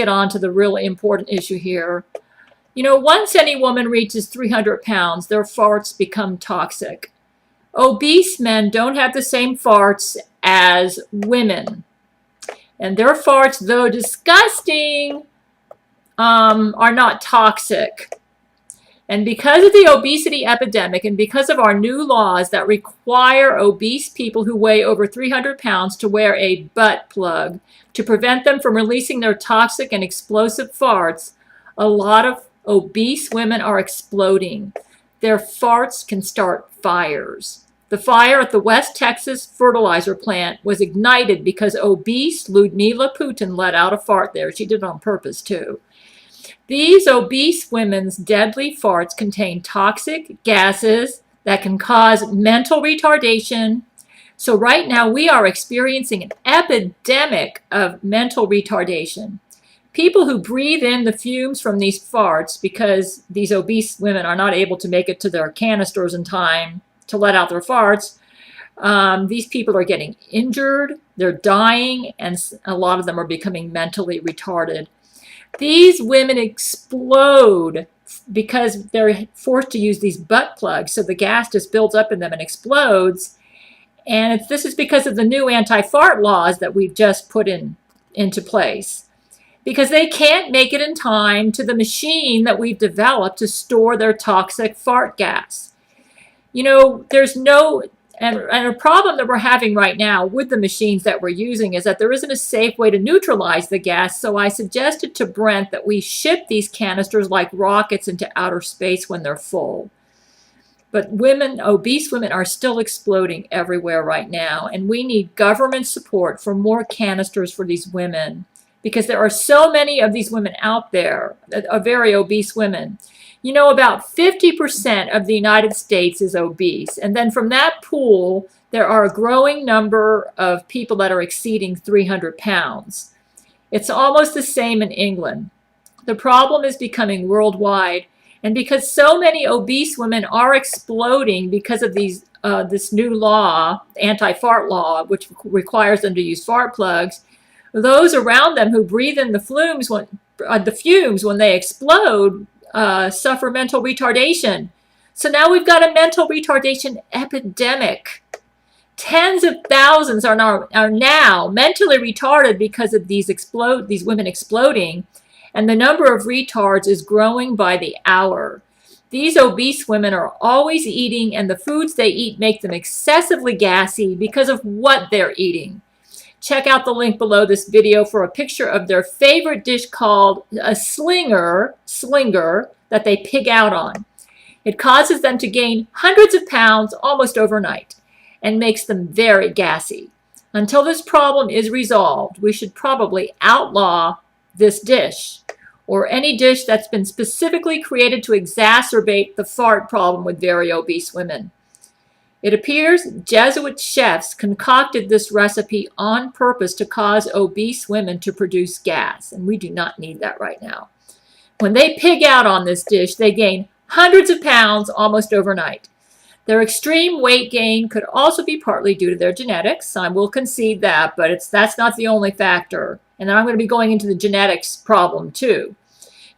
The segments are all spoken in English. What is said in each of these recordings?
get on to the really important issue here. You know, once any woman reaches 300 pounds, their farts become toxic. Obese men don't have the same farts as women. And their farts, though disgusting, are not toxic. And because of the obesity epidemic and because of our new laws that require obese people who weigh over 300 pounds to wear a butt plug to prevent them from releasing their toxic and explosive farts, a lot of obese women are exploding. Their farts can start fires. The fire at the West Texas fertilizer plant was ignited because obese Ludmila Putin let out a fart there. She did it on purpose, too. These obese women's deadly farts contain toxic gases that can cause mental retardation. So right now we are experiencing an epidemic of mental retardation. People who breathe in the fumes from these farts because these obese women are not able to make it to their canisters in time to let out their farts, these people are getting injured, they're dying, and a lot of them are becoming mentally retarded. These women explode because they're forced to use these butt plugs, so the gas just builds up in them and explodes. And this is because of the new anti-fart laws that we've just put into place. Because they can't make it in time to the machine that we've developed to store their toxic fart gas. You know, there's no... And a problem that we're having right now with the machines that we're using is that there isn't a safe way to neutralize the gas. So I suggested to Brent that we ship these canisters like rockets into outer space when they're full. But women, obese women, are still exploding everywhere right now. And we need government support for more canisters for these women. Because there are so many of these women out there, very obese women. You know, about 50% of the United States is obese. And then from that pool, there are a growing number of people that are exceeding 300 pounds. It's almost the same in England. The problem is becoming worldwide. And because so many obese women are exploding because of this new law, anti-fart law, which requires them to use fart plugs, those around them who breathe in the fumes when they explode suffer mental retardation. So now we've got a mental retardation epidemic. Tens of thousands are now mentally retarded because of these women exploding, and the number of retards is growing by the hour. These obese women are always eating, and the foods they eat make them excessively gassy because of what they're eating. Check out the link below this video for a picture of their favorite dish called a slinger that they pig out on. It causes them to gain hundreds of pounds almost overnight and makes them very gassy. Until this problem is resolved, we should probably outlaw this dish or any dish that's been specifically created to exacerbate the fart problem with very obese women. It appears Jesuit chefs concocted this recipe on purpose to cause obese women to produce gas, and we do not need that right now. When they pig out on this dish, they gain hundreds of pounds almost overnight. Their extreme weight gain could also be partly due to their genetics. I will concede that, but that's not the only factor. And then I'm going to be going into the genetics problem too.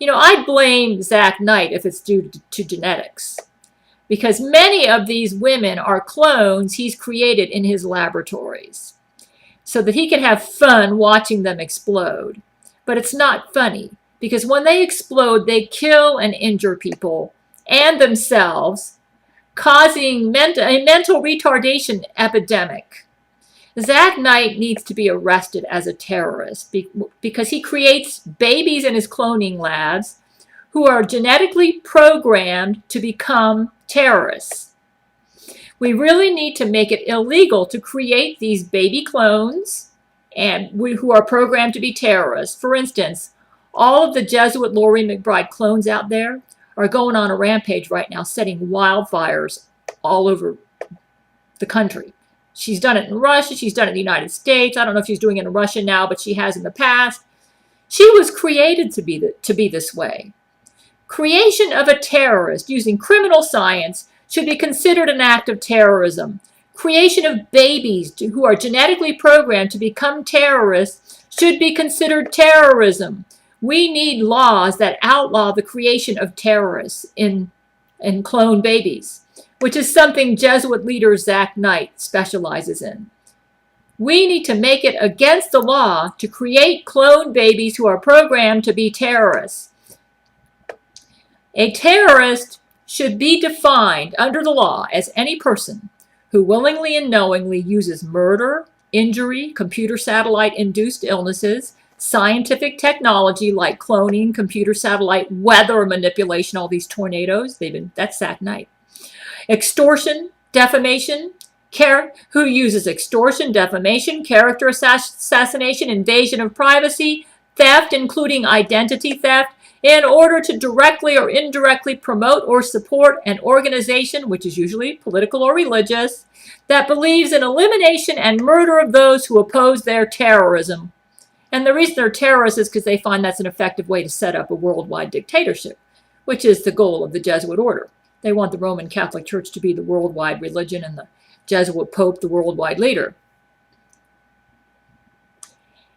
You know, I'd blame Zach Knight if it's due to genetics, because many of these women are clones he's created in his laboratories so that he can have fun watching them explode. But it's not funny, because when they explode, they kill and injure people and themselves, causing a mental retardation epidemic. Zach Knight needs to be arrested as a terrorist because he creates babies in his cloning labs who are genetically programmed to become terrorists. We really need to make it illegal to create these baby clones who are programmed to be terrorists. For instance, all of the Jesuit Laurie McBride clones out there are going on a rampage right now, setting wildfires all over the country. She's done it in Russia. She's done it in the United States. I don't know if she's doing it in Russia now, but she has in the past. She was created to be this way. Creation of a terrorist using criminal science should be considered an act of terrorism. Creation of babies who are genetically programmed to become terrorists should be considered terrorism. We need laws that outlaw the creation of terrorists in clone babies, which is something Jesuit leader Zach Knight specializes in. We need to make it against the law to create clone babies who are programmed to be terrorists. A terrorist should be defined under the law as any person who willingly and knowingly uses murder, injury, computer satellite-induced illnesses, scientific technology like cloning, computer satellite, weather manipulation, all these tornadoes, that's Zach Knight. Extortion, defamation, who uses extortion, defamation, character assassination, invasion of privacy, theft, including identity theft, in order to directly or indirectly promote or support an organization, which is usually political or religious, that believes in elimination and murder of those who oppose their terrorism. And the reason they're terrorists is because they find that's an effective way to set up a worldwide dictatorship, which is the goal of the Jesuit order. They want the Roman Catholic Church to be the worldwide religion and the Jesuit Pope the worldwide leader.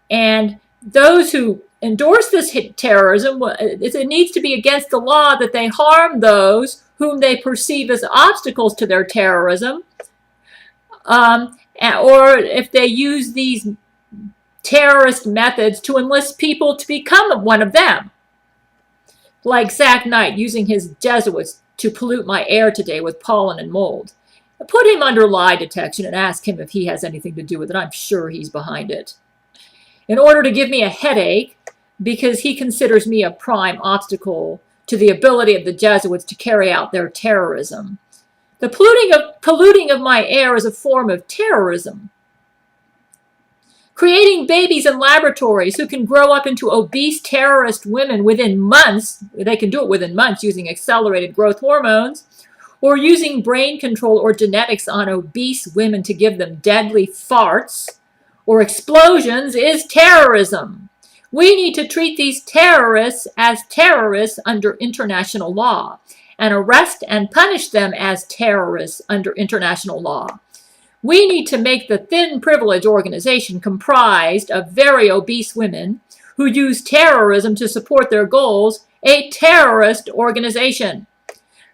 And those who endorse this terrorism, it needs to be against the law that they harm those whom they perceive as obstacles to their terrorism, or if they use these terrorist methods to enlist people to become one of them. Like Zach Knight using his Jesuits to pollute my air today with pollen and mold. Put him under lie detection and ask him if he has anything to do with it. I'm sure he's behind it. In order to give me a headache, because he considers me a prime obstacle to the ability of the Jesuits to carry out their terrorism. The polluting of my air is a form of terrorism. Creating babies in laboratories who can grow up into obese terrorist women within months, they can do it within months using accelerated growth hormones, or using brain control or genetics on obese women to give them deadly farts or explosions is terrorism. We need to treat these terrorists as terrorists under international law and arrest and punish them as terrorists under international law. We need to make the thin privilege organization comprised of very obese women who use terrorism to support their goals a terrorist organization,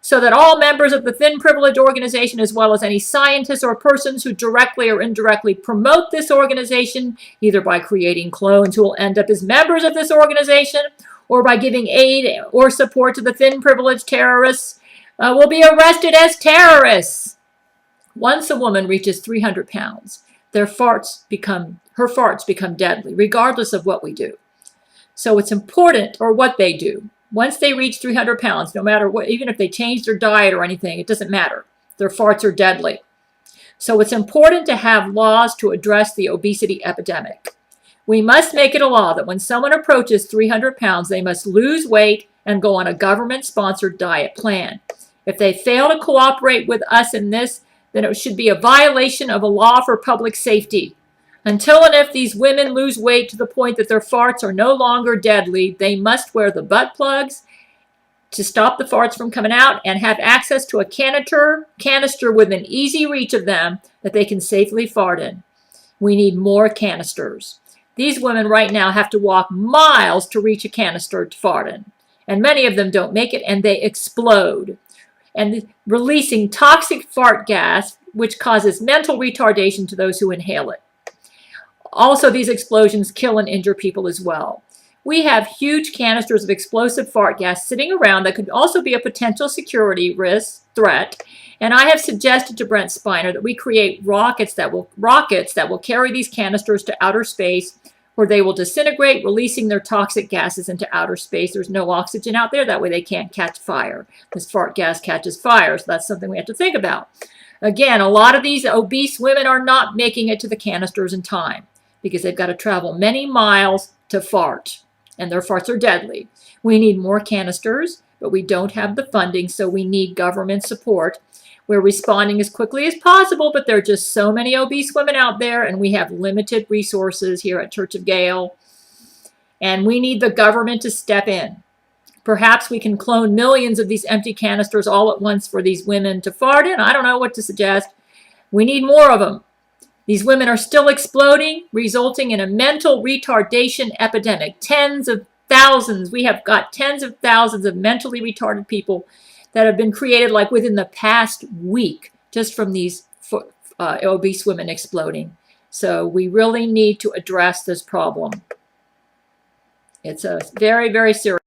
so that all members of the thin privilege organization, as well as any scientists or persons who directly or indirectly promote this organization, either by creating clones who will end up as members of this organization or by giving aid or support to the thin privilege terrorists, will be arrested as terrorists. Once a woman reaches 300 pounds, her farts become deadly, regardless of what we do. So it's important, or what they do. Once they reach 300 pounds, no matter what, even if they change their diet or anything, it doesn't matter. Their farts are deadly. So it's important to have laws to address the obesity epidemic. We must make it a law that when someone approaches 300 pounds, they must lose weight and go on a government-sponsored diet plan. If they fail to cooperate with us in this, then it should be a violation of a law for public safety. Until and if these women lose weight to the point that their farts are no longer deadly, they must wear the butt plugs to stop the farts from coming out and have access to a canister within easy reach of them that they can safely fart in. We need more canisters. These women right now have to walk miles to reach a canister to fart in. And many of them don't make it, and they explode, and releasing toxic fart gas, which causes mental retardation to those who inhale it. Also, these explosions kill and injure people as well. We have huge canisters of explosive fart gas sitting around that could also be a potential security threat. And I have suggested to Brent Spiner that we create rockets that will carry these canisters to outer space, where they will disintegrate, releasing their toxic gases into outer space. There's no oxygen out there. That way they can't catch fire. This fart gas catches fire, so that's something we have to think about. Again, a lot of these obese women are not making it to the canisters in time because they've got to travel many miles to fart, and their farts are deadly. We need more canisters, but we don't have the funding, so we need government support. We're responding as quickly as possible, but there are just so many obese women out there, and we have limited resources here at Church of Gale, and we need the government to step in. Perhaps we can clone millions of these empty canisters all at once for these women to fart in. I don't know what to suggest. We need more of them. These women are still exploding, resulting in a mental retardation epidemic. Tens of thousands. We have got tens of thousands of mentally retarded people that have been created like within the past week just from these obese women exploding. So we really need to address this problem. It's a very, very serious